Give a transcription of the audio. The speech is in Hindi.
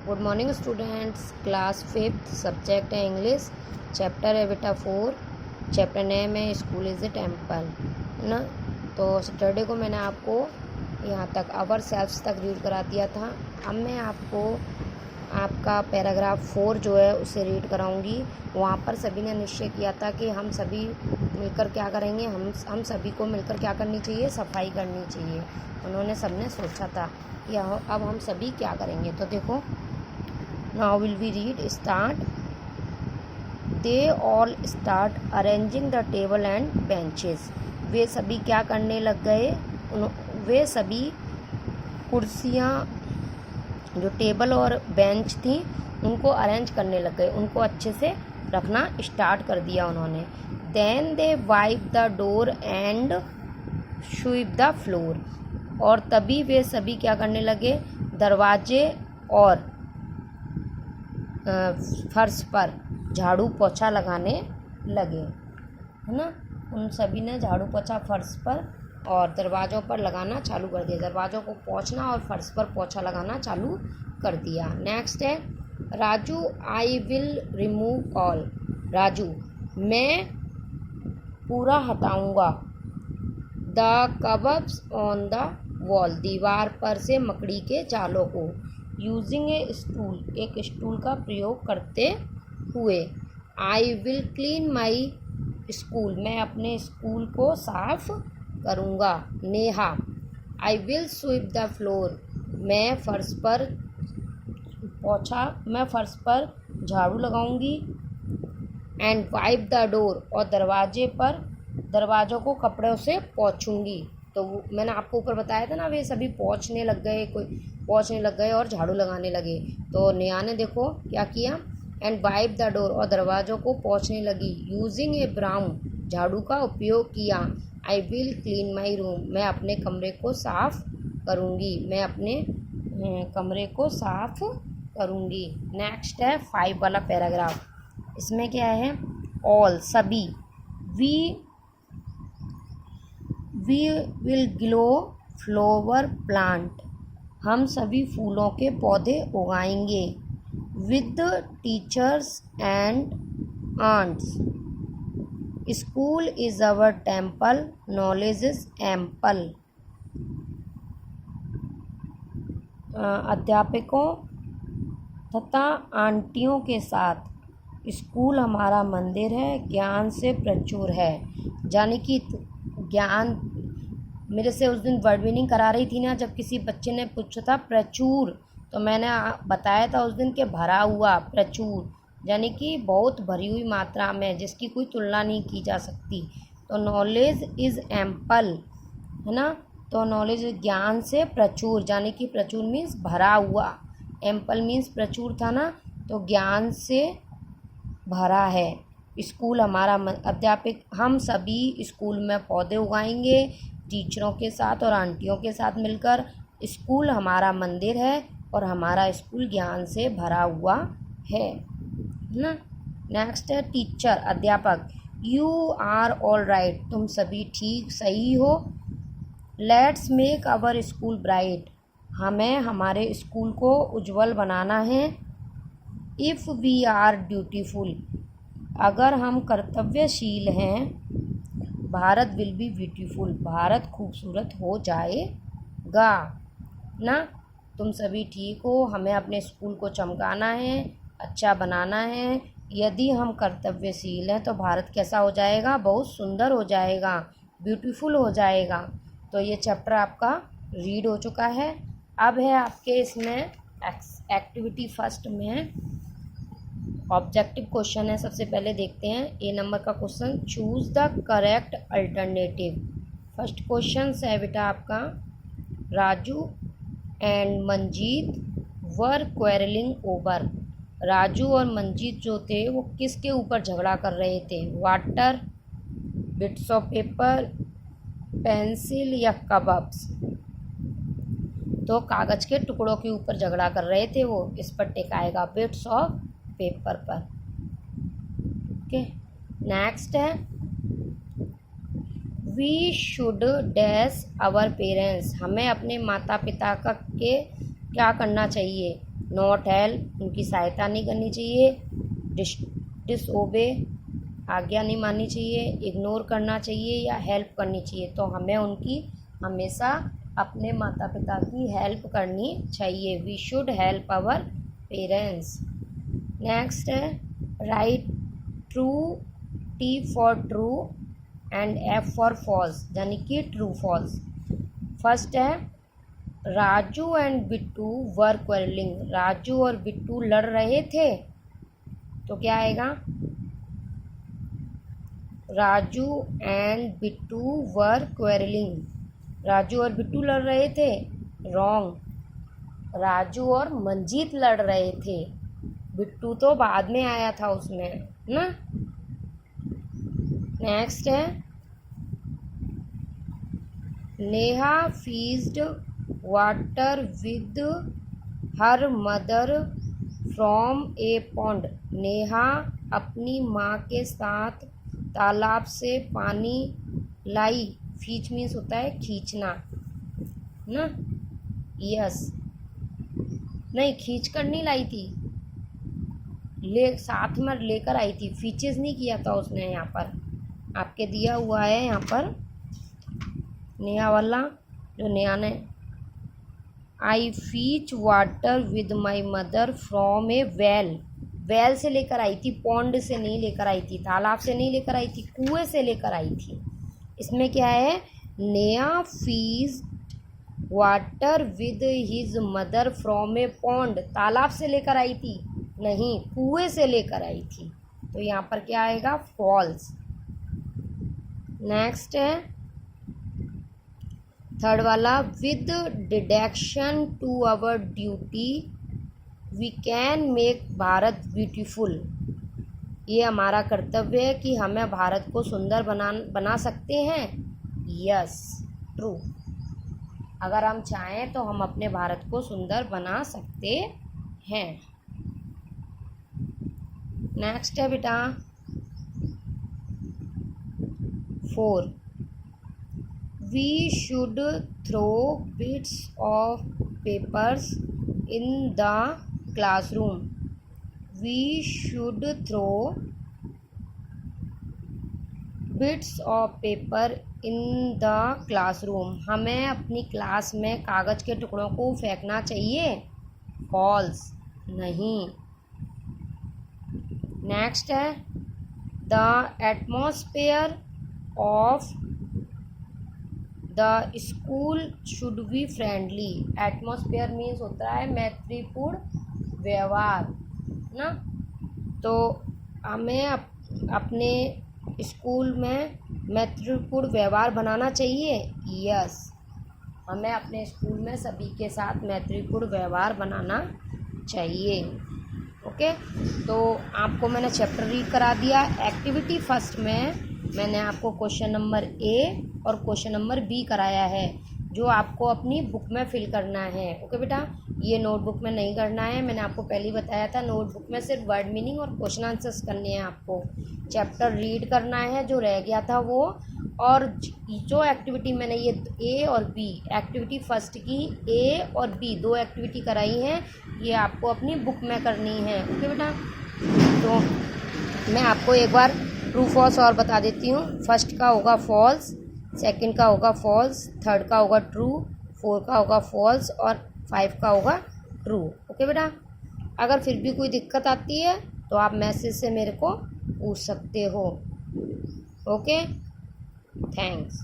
Good morning students. Class 5th subject है इंग्लिश। चैप्टर है बेटा 4। चैप्टर नेम है स्कूल इज़ ए टेम्पल, है ना। तो सैटरडे को मैंने आपको यहाँ तक आवर सेल्फ्स तक रीड करा दिया था। अब मैं आपको आपका पैराग्राफ 4 जो है उसे रीड कराऊंगी। वहाँ पर सभी ने निश्चय किया था कि हम सभी मिलकर क्या करेंगे, हम सभी को मिलकर क्या करनी चाहिए, सफाई करनी चाहिए। उन्होंने सबने सोचा था कि अब हम सभी क्या करेंगे। तो देखो, now will we read start. They all start arranging the table and benches. वे सभी क्या करने लग गए, वे सभी कुर्सियाँ, जो टेबल और बेंच थी, उनको अरेंज करने लग गए, उनको अच्छे से रखना स्टार्ट कर दिया उन्होंने। Then they wipe the door and sweep the floor. और तभी वे सभी क्या करने लगे, दरवाजे और फर्श पर झाड़ू पोछा लगाने लगे, है ना। उन सभी ने झाड़ू पोछा फर्श पर और दरवाज़ों पर लगाना चालू कर दिया। दरवाज़ों को पोंछना और फर्श पर पोछा लगाना चालू कर दिया। नेक्स्ट है Raju, I will remove all. Raju, मैं पूरा हटाऊंगा। द कबब्स ऑन द वॉल, दीवार पर से मकड़ी के जालों को। यूजिंग ए स्टूल, एक स्टूल का प्रयोग करते हुए। I will clean my school, मैं अपने स्कूल को साफ करूँगा। Neha, I will SVEEP the floor, मैं फर्श पर झाड़ू लगाऊंगी। एंड वाइप द डोर, और दरवाज़ों को कपड़ों से पोंछूंगी। तो मैंने आपको ऊपर बताया था ना, वे सभी पोंछने लग गए और झाड़ू लगाने लगे। तो नेहा ने देखो क्या किया, एंड वाइप द डोर, और दरवाज़ों को पोंछने लगी। यूजिंग ए ब्राउन, झाड़ू का उपयोग किया। I will clean my room, मैं अपने कमरे को साफ करूँगी। नेक्स्ट है 5 वाला पैराग्राफ। इसमें क्या है, ऑल, सभी। We will grow flower plant, हम सभी फूलों के पौधे उगाएंगे। With teachers and aunts, school is our temple, knowledge is ample. अध्यापकों तथा आंटियों के साथ स्कूल हमारा मंदिर है, ज्ञान से प्रचुर है। यानी कि ज्ञान, मेरे से उस दिन वर्ड मीनिंग करा रही थी ना, जब किसी बच्चे ने पूछा था प्रचुर, तो मैंने बताया था उस दिन के भरा हुआ। प्रचुर यानी कि बहुत भरी हुई मात्रा में, जिसकी कोई तुलना नहीं की जा सकती। तो नॉलेज इज़ एम्पल, है ना। तो नॉलेज, ज्ञान से प्रचुर, यानी कि प्रचुर मीन्स भरा हुआ, एम्पल मीन्स प्रचुर था ना, तो ज्ञान से भरा है। स्कूल हमारा अध्यापक, हम सभी स्कूल में पौधे उगाएंगे टीचरों के साथ और आंटियों के साथ मिलकर। स्कूल हमारा मंदिर है और हमारा स्कूल ज्ञान से भरा हुआ है ना। नेक्स्ट है टीचर, अध्यापक। यू आर ऑल राइट, तुम सभी ठीक सही हो। Let's make our school bright, हमें हमारे स्कूल को उज्जवल बनाना है। इफ़ वी आर ड्यूटीफुल, अगर हम कर्तव्यशील हैं। Bharat will be beautiful, Bharat खूबसूरत हो जाएगा ना। तुम सभी ठीक हो, हमें अपने स्कूल को चमकाना है, अच्छा बनाना है। यदि हम कर्तव्यशील हैं तो भारत कैसा हो जाएगा, बहुत सुंदर हो जाएगा, ब्यूटीफुल हो जाएगा। तो ये चैप्टर आपका रीड हो चुका है। अब है आपके इसमें एक्टिविटी फर्स्ट में ऑब्जेक्टिव क्वेश्चन है। सबसे पहले देखते हैं ए नंबर का question, choose the correct alternative. First question है बेटा आपका, Raju and Manjeet were quarrelling over. Raju और मंजीत जो थे वो किसके ऊपर झगड़ा कर रहे थे, water, bits of paper, pencil या कबब्स। तो कागज़ के टुकड़ों के ऊपर झगड़ा कर रहे थे वो, इस पर टिक आएगा, बिट्स ऑफ पेपर पर। ओके, नेक्स्ट है we should dash our parents, हमें अपने माता पिता के क्या करना चाहिए, नॉट हेल्प, उनकी सहायता नहीं करनी चाहिए। डिसओबे, आज्ञा नहीं माननी चाहिए। इग्नोर करना चाहिए या हेल्प करनी चाहिए। तो हमें उनकी हमेशा अपने माता पिता की हेल्प करनी चाहिए। We should help our parents. Next है right true, T for true and F for false, यानी कि ट्रू फॉल्स। फर्स्ट है Raju and Bittu were quarrelling, Raju और बिट्टू लड़ रहे थे, तो क्या आएगा? Raju and Bittu were quarrelling, Raju और बिट्टू लड़ रहे थे, रॉन्ग। राजू और मंजीत लड़ रहे थे, बिट्टू तो बाद में आया था उसमें ना। नेक्स्ट है Neha fetched water with her mother from a pond, Neha अपनी माँ के साथ तालाब से पानी लाई। फीच मीन्स होता है खींचना ना। यस, नहीं खींच कर नहीं लाई थी, साथ में लेकर आई थी। फीचेस नहीं किया था उसने। यहाँ पर आपके दिया हुआ है, यहाँ पर नेहा वाला जो नेहा ने, I fetch water with my mother from a well, well से लेकर आई थी, पॉन्ड से नहीं लेकर आई थी, तालाब से नहीं लेकर आई थी, कुएं से लेकर आई थी। इसमें क्या है? Neha fees water with his mother from a pond, तालाब से लेकर आई थी नहीं, कुएं से लेकर आई थी। तो यहाँ पर क्या आएगा? फॉल्स। नेक्स्ट है थर्ड वाला, with dedication to our duty we can make Bharat beautiful, ये हमारा कर्तव्य है कि हमें भारत को सुंदर बना सकते हैं। Yes, true. अगर हम चाहें तो हम अपने भारत को सुंदर बना सकते हैं। नेक्स्ट है बेटा 4, we should throw bits of papers in the classroom, we should throw bits of paper in the classroom, हमें अपनी क्लास में कागज़ के टुकड़ों को फेंकना चाहिए। फॉल्स, नहीं। नेक्स्ट है the atmosphere of the school should be friendly, atmosphere means होता है मैत्रीपूर्ण व्यवहार ना। तो हमें अपने स्कूल में मैत्रीपूर्ण व्यवहार बनाना चाहिए। यस, हमें अपने स्कूल में सभी के साथ मैत्रीपूर्ण व्यवहार बनाना चाहिए। ओके, तो आपको मैंने चैप्टर रीड करा दिया। एक्टिविटी फर्स्ट में मैंने आपको क्वेश्चन नंबर ए और क्वेश्चन नंबर बी कराया है, जो आपको अपनी बुक में फिल करना है। ओके बेटा, ये नोटबुक में नहीं करना है, मैंने आपको पहले ही बताया था। नोटबुक में सिर्फ वर्ड मीनिंग और क्वेश्चन आंसर्स करने हैं आपको। चैप्टर रीड करना है जो रह गया था वो, और जो एक्टिविटी मैंने ये ए और बी, एक्टिविटी फर्स्ट की ए और बी 2 एक्टिविटी कराई हैं, ये आपको अपनी बुक में करनी है। ओके बेटा, तो मैं आपको एक बार ट्रू फॉल्स और बता देती हूँ। फर्स्ट का होगा फॉल्स, सेकंड का होगा फॉल्स, थर्ड का होगा ट्रू, 4 का होगा फॉल्स और 5 का होगा ट्रू। ओके बेटा, अगर फिर भी कोई दिक्कत आती है तो आप मैसेज से मेरे को पूछ सकते हो। Okay, thanks.